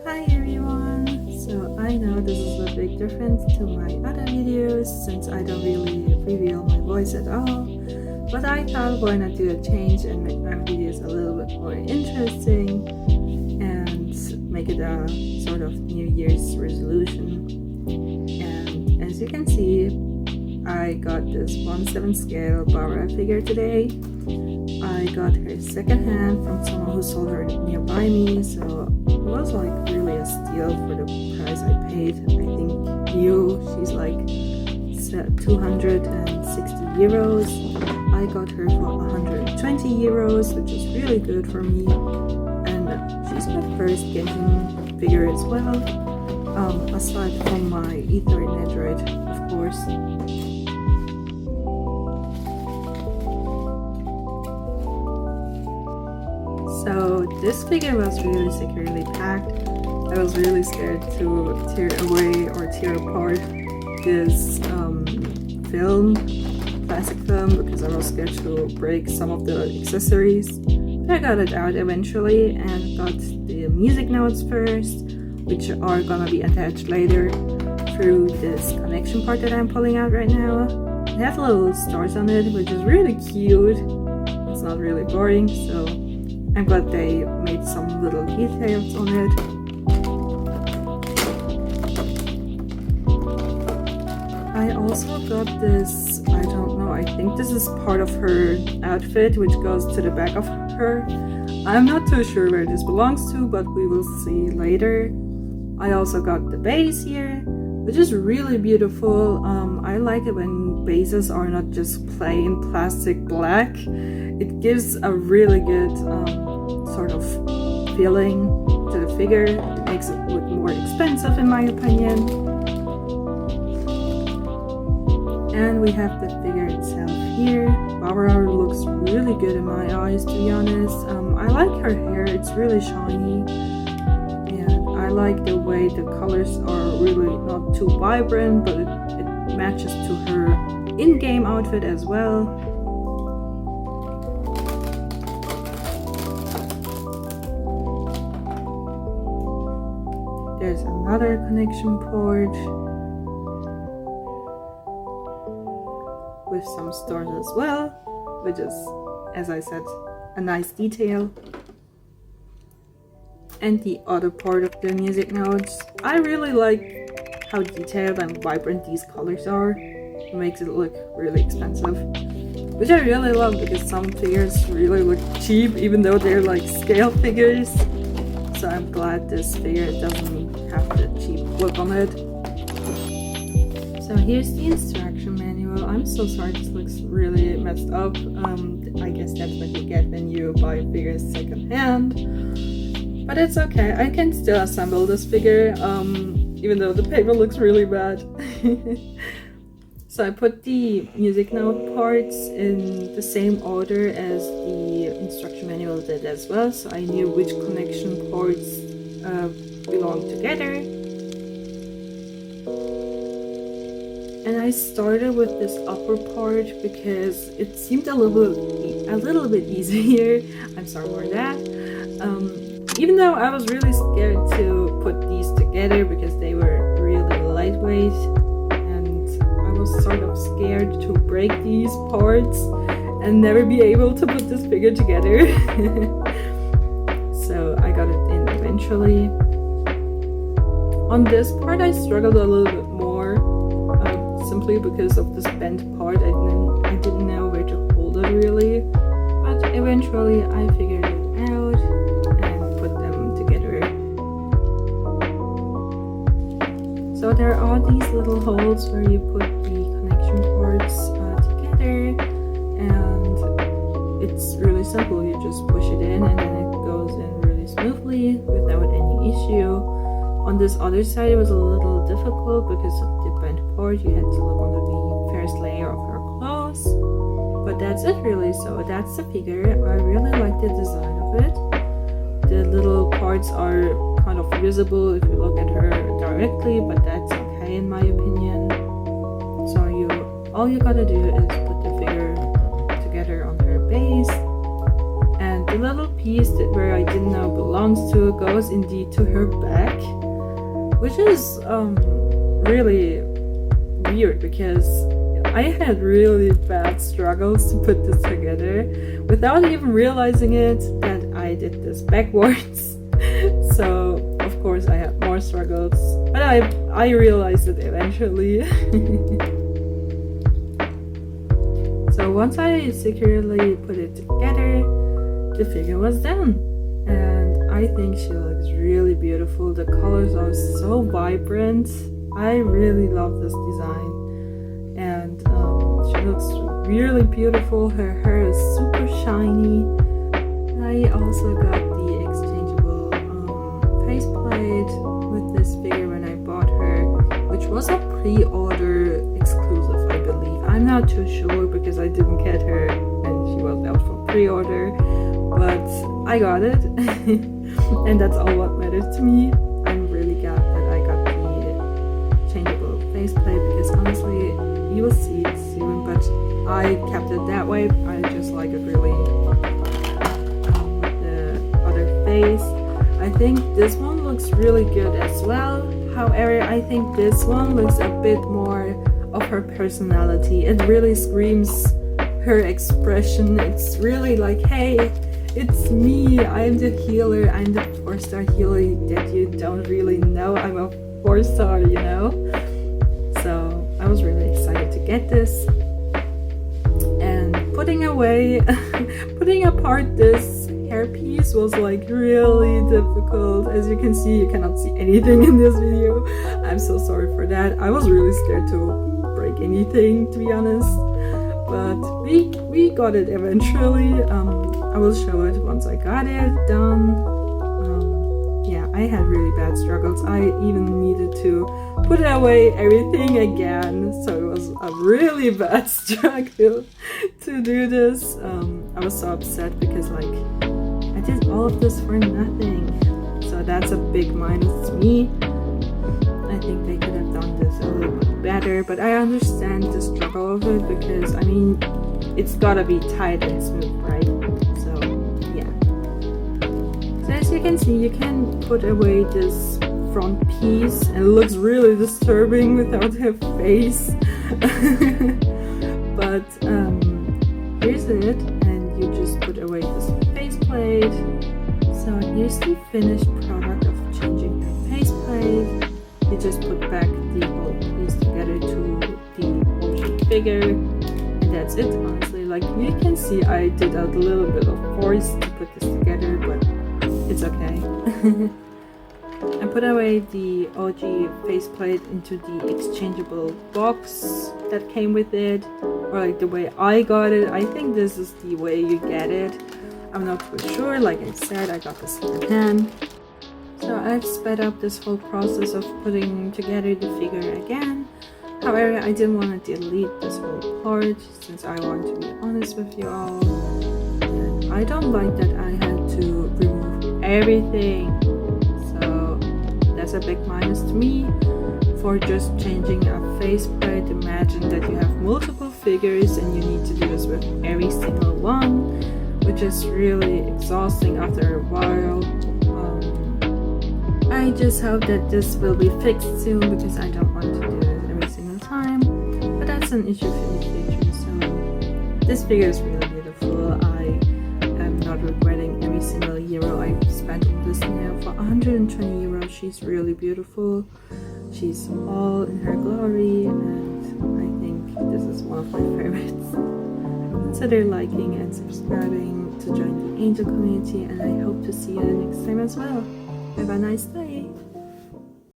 Hi everyone! So I know this is a big difference to my other videos since I don't really reveal my voice at all, but I thought why not do a change and make my videos a little bit more interesting and make it a sort of New Year's resolution. And as you can see, I got this 1/7 scale Bara figure today. I got her secondhand from someone who sold her nearby me, so it was like really a steal for the price I paid. I think new, she's like 260 euros. I got her for 120 euros, which is really good for me. And she's my first genshin figure as well, aside from my Ether Nedroid, of course. So this figure was really securely packed. I was really scared to tear away or tear apart this plastic film, because I was scared to break some of the accessories. But I got it out eventually and got the music notes first, which are gonna be attached later through this connection part that I'm pulling out right now. It has little stars on it, which is really cute. It's not really boring, so I'm glad they made some little details on it. I also got this, I don't know, I think this is part of her outfit, which goes to the back of her. I'm not too sure where this belongs to, but we will see later. I also got the base here, which is really beautiful. I like it when bases are not just plain plastic black. It gives a really good sort of feeling to the figure. It makes it look more expensive in my opinion. And we have the figure itself here. Barbara looks really good in my eyes, to be honest. I like her hair, it's really shiny. And I like the way the colors are really not too vibrant, but it matches to her in-game outfit as well. There's another connection port with some stars as well, which is, as I said, a nice detail. And the other part of the music notes. I really like how detailed and vibrant these colors are. It makes it look really expensive, which I really love, because some figures really look cheap even though they're like scale figures. So I'm glad this figure doesn't have the cheap look on it. So here's the instruction manual. I'm so sorry, this looks really messed up. I guess that's what you get when you buy figures secondhand. But it's okay, I can still assemble this figure, even though the paper looks really bad. So I put the music note parts in the same order as the instruction manual did as well, so I knew which connection parts belong together. And I started with this upper part because it seemed a little bit easier. I'm sorry for that. Even though I was really scared to put these together because they were really lightweight, and I was sort of scared to break these parts and never be able to put this figure together. So I got it in eventually. On this part I struggled a little bit more, simply because of this bent part. I didn't know where to hold it really, but eventually I figured it out and put them together. So there are these little holes where you put the connection parts together, and it's really simple. You just push it in and then it goes in really smoothly without any issue. On this other side it was a little difficult because of the bent part. You had to look under the first layer of her clothes. But that's it really, so that's the figure. I really like the design of it. The little parts are kind of visible if you look at her directly, but that's okay in my opinion. So all you gotta do is put the figure together on her base and the little piece where I didn't know belongs to goes indeed to her back, which is really weird because I had really bad struggles to put this together without even realizing it that I did this backwards. So of course I had more struggles, but I realized it eventually. So once I securely put it together, the figure was done, and I think she looks really beautiful. The colors are so vibrant. I really love this design, and she looks really beautiful. Her hair is super shiny. I also got the exchangeable faceplate with this figure when I bought her, which was a pre-order exclusive, I believe. I'm not too sure because I didn't get her and she was out for pre-order, but I got it. And that's all what matters to me. I'm really glad that I got the changeable faceplate because honestly, you will see it soon, but I kept it that way. I just like it really with the other face. I think this one looks really good as well. However, I think this one looks a bit more of her personality. It really screams her expression. It's really like, hey, it's me, I'm the healer, I'm the 4-star healer that you don't really know. I'm a 4-star, you know? So I was really excited to get this. And putting apart this hairpiece was like really difficult. As you can see, you cannot see anything in this video. I'm so sorry for that. I was really scared to break anything, to be honest. But we got it eventually. I will show it once I got it done. Yeah, I had really bad struggles. I even needed to put away everything again, so it was a really bad struggle to do this. I was so upset because like I did all of this for nothing, so that's a big minus to me. I think they could have done this a little bit better, but I understand the struggle of it because I mean it's gotta be tight and smooth, right? So yeah. So as you can see, you can put away this front piece and it looks really disturbing without her face. But here's it, and you just put away this faceplate. So here's the finished product of changing her faceplate. You just put back the whole piece together to the ocean figure, and that's it. Honestly, like you can see, I did a little bit of force to put this together, but it's okay. I put away the OG faceplate into the exchangeable box that came with it, or like the way I got it. I think this is the way you get it. I'm not for sure. Like I said, I got this second hand. So I've sped up this whole process of putting together the figure again. However, I didn't want to delete this whole part since I want to be honest with you all. And I don't like that I had to remove everything. So that's a big minus to me for just changing a faceplate. Imagine that you have multiple figures and you need to do this with every single one, which is really exhausting after a while. I just hope that this will be fixed soon because I don't want to do it every single time, but that's an issue for the future. So this figure is really beautiful. I am not regretting every single euro I spent on this now. For 120 euros, she's really beautiful. She's all in her glory, and I think this is one of my favorites. Consider liking and subscribing to join the Angel community, and I hope to see you next time as well. Have a nice day!